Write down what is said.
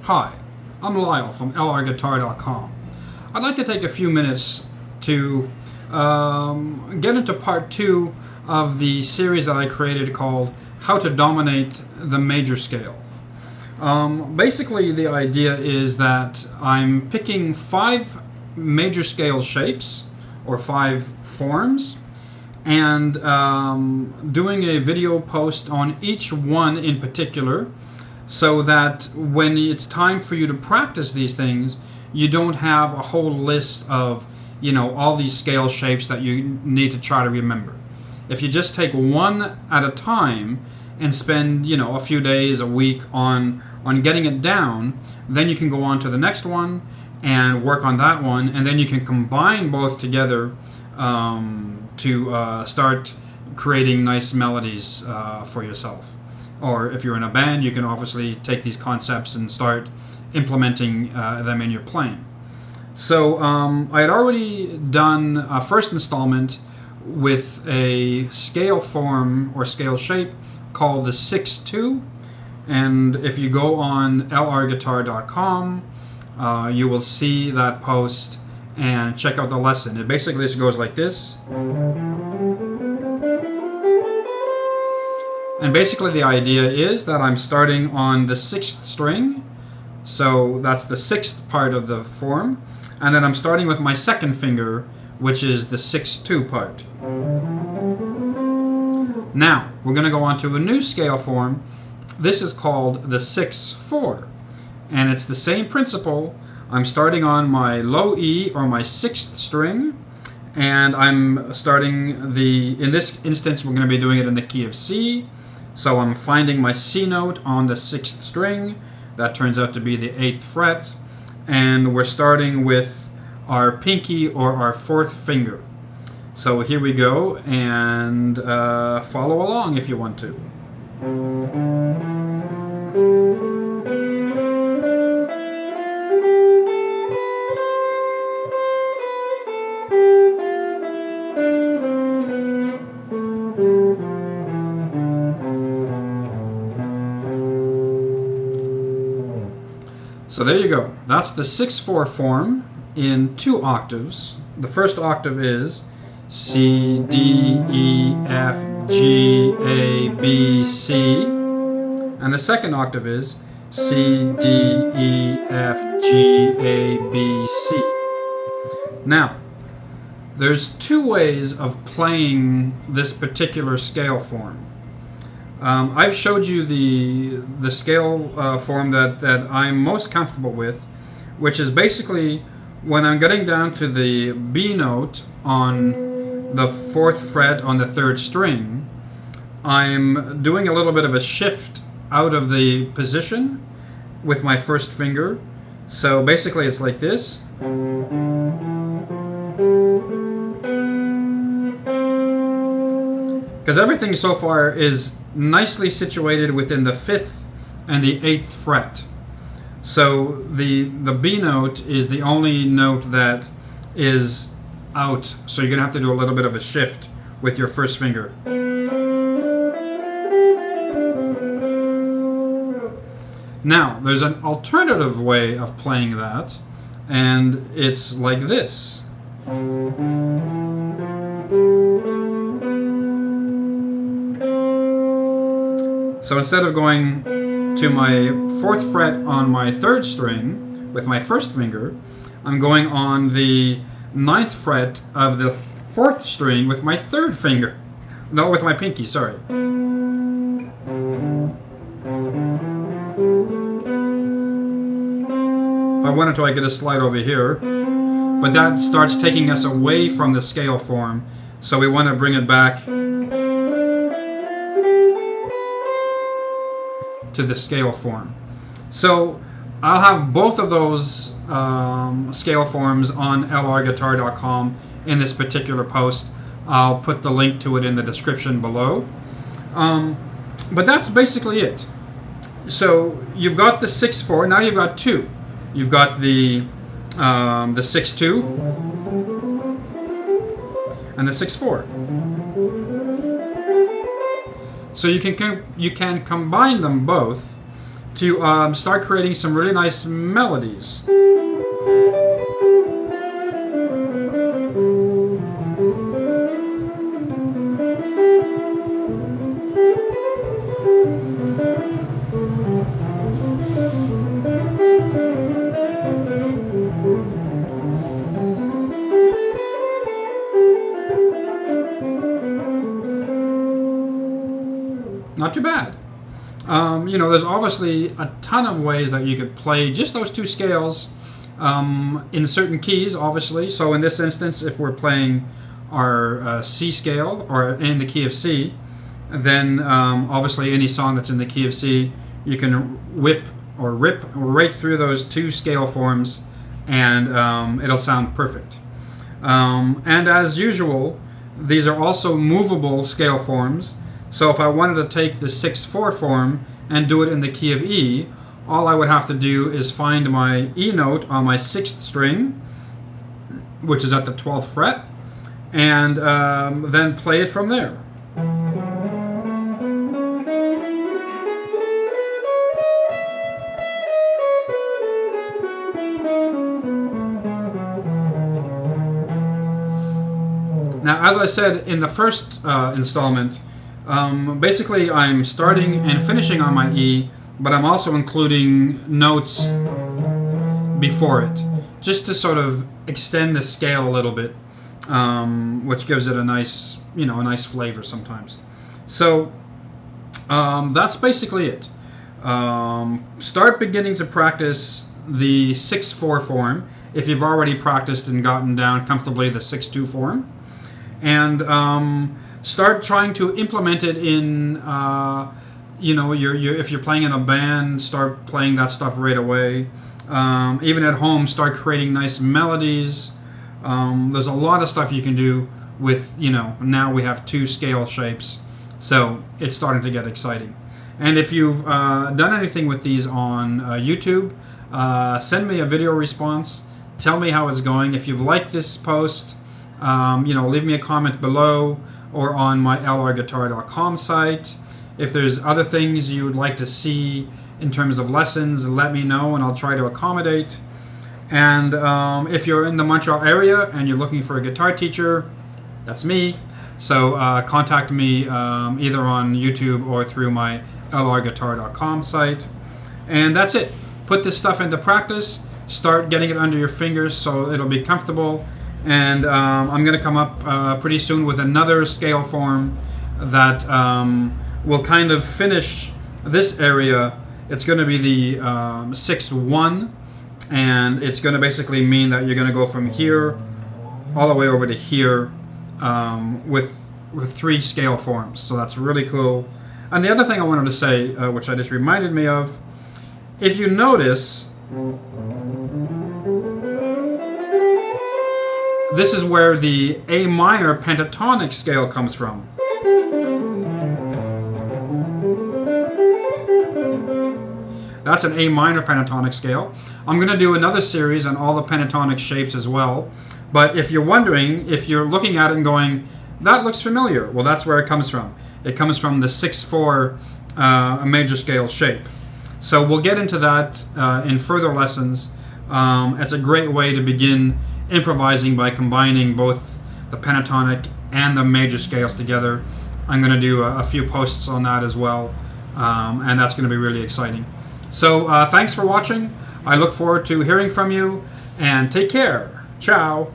Hi, I'm Lyle from LRGuitar.com. I'd like to take a few minutes to get into part 2 of the series that I created called How to Dominate the Major Scale. Basically, the idea is that I'm picking 5 major scale shapes, or 5 forms, and doing a video post on each one in particular, so that when it's time for you to practice these things, you don't have a whole list of, all these scale shapes that you need to try to remember. If you just take one at a time and spend, a few days, a week on getting it down, then you can go on to the next one and work on that one, and then you can combine both together to start creating nice melodies for yourself. Or if you're in a band, you can obviously take these concepts and start implementing them in your playing. So I had already done a first installment with a scale form or scale shape called the 6-2. And if you go on lrguitar.com, you will see that post and check out the lesson. It basically just goes like this. And basically the idea is that I'm starting on the 6th string, so that's the 6th part of the form, and then I'm starting with my 2nd finger, which is the 6-2 part. Now, we're going to go on to a new scale form. This is called the 6-4, and it's the same principle. I'm starting on my low E, or my 6th string, and I'm starting in this instance, we're going to be doing it in the key of C. So I'm finding my C note on the 6th string. That turns out to be the 8th fret. And we're starting with our pinky, or our 4th finger. So here we go, and follow along if you want to. So there you go. That's the 6-4 form in 2 octaves. The first octave is C, D, E, F, G, A, B, C. And the second octave is C, D, E, F, G, A, B, C. Now, there's 2 ways of playing this particular scale form. I've showed you the scale form that I'm most comfortable with, which is basically when I'm getting down to the B note on the 4th fret on the 3rd string, I'm doing a little bit of a shift out of the position with my 1st finger. So basically it's like this. Because everything so far is nicely situated within the 5th and the 8th fret. So the B note is the only note that is out. So you're going to have to do a little bit of a shift with your 1st finger. Now, there's an alternative way of playing that, and it's like this. So instead of going to my 4th fret on my 3rd string with my 1st finger, I'm going on the 9th fret of the 4th string with my 3rd finger. No, with my pinky, sorry. If I wanted to, I could just slide over here. But that starts taking us away from the scale form, so we want to bring it back to the scale form. So I'll have both of those scale forms on lrguitar.com in this particular post. I'll put the link to it in the description below. But that's basically it. So you've got the 6-4, now you've got 2. You've got the 6-2 and the 6-4. So you can combine them both to start creating some really nice melodies. Not too bad. There's obviously a ton of ways that you could play just those two scales in certain keys, obviously. So in this instance, if we're playing our C scale or in the key of C, then obviously any song that's in the key of C, you can rip right through those two scale forms, and it'll sound perfect. And as usual, these are also movable scale forms. So if I wanted to take the 6/4 form and do it in the key of E, all I would have to do is find my E note on my 6th string, which is at the 12th fret, and then play it from there. Now, as I said in the first installment, basically I'm starting and finishing on my E, but I'm also including notes before it, just to sort of extend the scale a little bit, which gives it a nice flavor sometimes. So that's basically it. Start beginning to practice the 6/4 form if you've already practiced and gotten down comfortably the 6/2 form, and start trying to implement it in, if you're playing in a band, start playing that stuff right away. Even at home, start creating nice melodies. There's a lot of stuff you can do with, now we have two scale shapes, so it's starting to get exciting. And if you've done anything with these on YouTube, send me a video response. Tell me how it's going. If you've liked this post, leave me a comment below or on my lrguitar.com site. If there's other things you would like to see in terms of lessons, let me know and I'll try to accommodate. And if you're in the Montreal area and you're looking for a guitar teacher, that's me. So contact me either on YouTube or through my lrguitar.com site. And that's it. Put this stuff into practice. Start getting it under your fingers so it'll be comfortable. And I'm going to come up pretty soon with another scale form that will kind of finish this area. It's going to be the 6/1, and it's going to basically mean that you're going to go from here all the way over to here with 3 scale forms. So that's really cool. And the other thing I wanted to say, which I just reminded me of, if you notice, this is where the A minor pentatonic scale comes from. That's an A minor pentatonic scale. I'm going to do another series on all the pentatonic shapes as well. But if you're wondering, if you're looking at it and going, that looks familiar, well, that's where it comes from. It comes from the 6/4 major scale shape. So we'll get into that in further lessons. It's a great way to begin improvising by combining both the pentatonic and the major scales together. I'm going to do a few posts on that as well, and that's going to be really exciting. So thanks for watching. I look forward to hearing from you, and take care. Ciao.